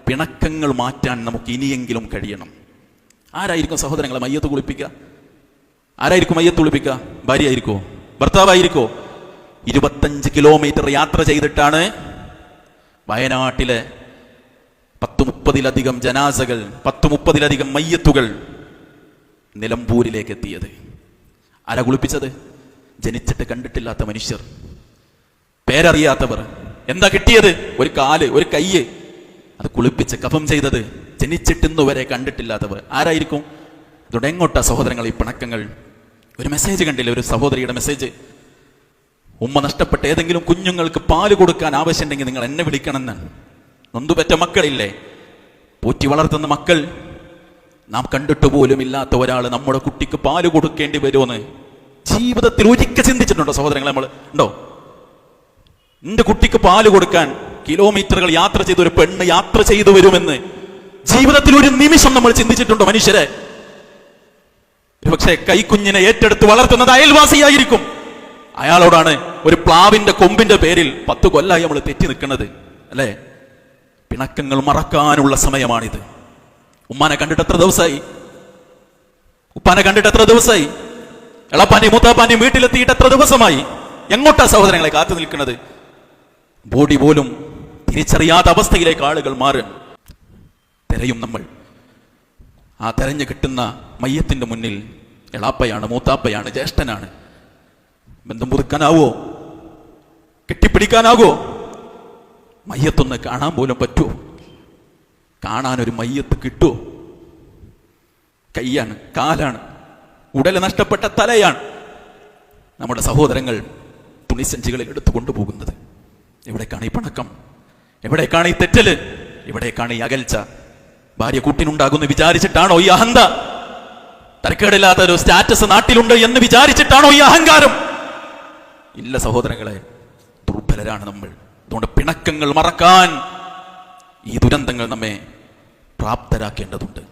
പിണക്കങ്ങൾ മാറ്റാൻ നമുക്ക് ഇനിയെങ്കിലും കഴിയണം. ആരായിരിക്കും സഹോദരങ്ങളെ മയ്യത്ത് കുളിപ്പിക്കുക? ആരായിരിക്കും മയ്യത്ത് കുളിപ്പിക്കുക? ഭാര്യ ആയിരിക്കോ? ഭർത്താവായിരിക്കോ? 25 കിലോമീറ്റർ യാത്ര ചെയ്തിട്ടാണ് വയനാട്ടിലെ 10-30 ജനാസകൾ, 10-30 മയ്യത്തുകൾ നിലമ്പൂരിലേക്ക് എത്തിയത്. ആരാ കുളിപ്പിച്ചത്? ജനിച്ചിട്ട് കണ്ടിട്ടില്ലാത്ത മനുഷ്യർ, പേരറിയാത്തവർ. എന്താ കിട്ടിയത്? ഒരു കാല്, ഒരു കയ്യ്. അത് കുളിപ്പിച്ച് കഫം ചെയ്തത് ജനിച്ചിട്ടിന്നു വരെ കണ്ടിട്ടില്ലാത്തവർ. ആരായിരിക്കും? അതുകൊണ്ട് എങ്ങോട്ടാ സഹോദരങ്ങൾ ഈ പിണക്കങ്ങൾ? ഒരു മെസ്സേജ് കണ്ടില്ലേ, ഒരു സഹോദരിയുടെ മെസ്സേജ്? ഉമ്മ നഷ്ടപ്പെട്ട ഏതെങ്കിലും കുഞ്ഞുങ്ങൾക്ക് പാല് കൊടുക്കാൻ ആവശ്യമുണ്ടെങ്കിൽ നിങ്ങൾ എന്നെ വിളിക്കണമെന്ന്. നൊന്തുപെറ്റ മക്കളില്ലേ, പോറ്റി വളർത്തുന്ന മക്കൾ, നാം കണ്ടിട്ട് പോലും ഇല്ലാത്ത ഒരാൾ നമ്മുടെ കുട്ടിക്ക് പാല് കൊടുക്കേണ്ടി വരുമെന്ന് ജീവിതത്തിൽ ഒരിക്കൽ ചിന്തിച്ചിട്ടുണ്ടോ സഹോദരങ്ങളെ? നമ്മൾ ഉണ്ടോ? എന്റെ കുട്ടിക്ക് പാല് കൊടുക്കാൻ കിലോമീറ്ററുകൾ യാത്ര ചെയ്ത ഒരു പെണ്ണ് യാത്ര ചെയ്തു വരുമെന്ന് ജീവിതത്തിൽ ഒരു നിമിഷം നമ്മൾ ചിന്തിച്ചിട്ടുണ്ടോ മനുഷ്യരെ? പക്ഷേ കൈക്കുഞ്ഞിനെ ഏറ്റെടുത്ത് വളർത്തുന്നത് അയൽവാസിയായിരിക്കും. അയാളോടാണ് ഒരു പ്ലാവിന്റെ കൊമ്പിന്റെ പേരിൽ 10 കൊല്ലായി നമ്മൾ തെറ്റി നിൽക്കുന്നത്, അല്ലേ? പിണക്കങ്ങൾ മറക്കാനുള്ള സമയമാണിത്. ഉമ്മാനെ കണ്ടിട്ട് എത്ര ദിവസമായി? ഉപ്പാനെ കണ്ടിട്ട് എത്ര ദിവസമായി? എളപ്പാന്റെയും മൂത്താപ്പാന്റെയും വീട്ടിലെത്തിയിട്ട് എത്ര ദിവസമായി? എങ്ങോട്ടാ സഹോദരങ്ങളെ കാത്തു നിൽക്കുന്നത്? ബോഡി പോലും തിരിച്ചറിയാത്ത അവസ്ഥയിലേക്ക് ആളുകൾ മാറും. തെരയും നമ്മൾ. ആ തെരഞ്ഞു കിട്ടുന്ന മയ്യത്തിന്റെ മുന്നിൽ എളാപ്പയാണ്, മൂത്താപ്പയാണ്, ജ്യേഷ്ഠനാണ്. ബന്ധം പുതുക്കാനാവോ? കെട്ടിപ്പിടിക്കാനാവോ? മയ്യത്തൊന്ന് കാണാൻ പോലും പറ്റുമോ? കാണാനൊരു മയ്യത്ത് കിട്ടുമോ? കൈയാണ്, കാലാണ്, ഉടല് നഷ്ടപ്പെട്ട തലയാണ് നമ്മുടെ സഹോദരങ്ങൾ തുണിസഞ്ചികളിൽ എടുത്തു കൊണ്ടുപോകുന്നത്. എവിടേക്കാണ് ഈ പണക്കം? എവിടേക്കാണ് ഈ തെറ്റല്? എവിടേക്കാണ് ഈ അകൽച്ച? ഭാര്യ കൂട്ടിനുണ്ടാകുമെന്ന് വിചാരിച്ചിട്ടാണോ ഈ അഹന്ത? തരക്കേടില്ലാത്ത ഒരു സ്റ്റാറ്റസ് നാട്ടിലുണ്ട് എന്ന് വിചാരിച്ചിട്ടാണോ ഈ അഹങ്കാരം? ഇല്ല സഹോദരങ്ങളെ, ദുർബലരാണ് നമ്മൾ. അതുകൊണ്ട് പിണക്കങ്ങൾ മറക്കാൻ ഈ ദുരന്തങ്ങൾ നമ്മെ പ്രാപ്തരാക്കേണ്ടതുണ്ട്.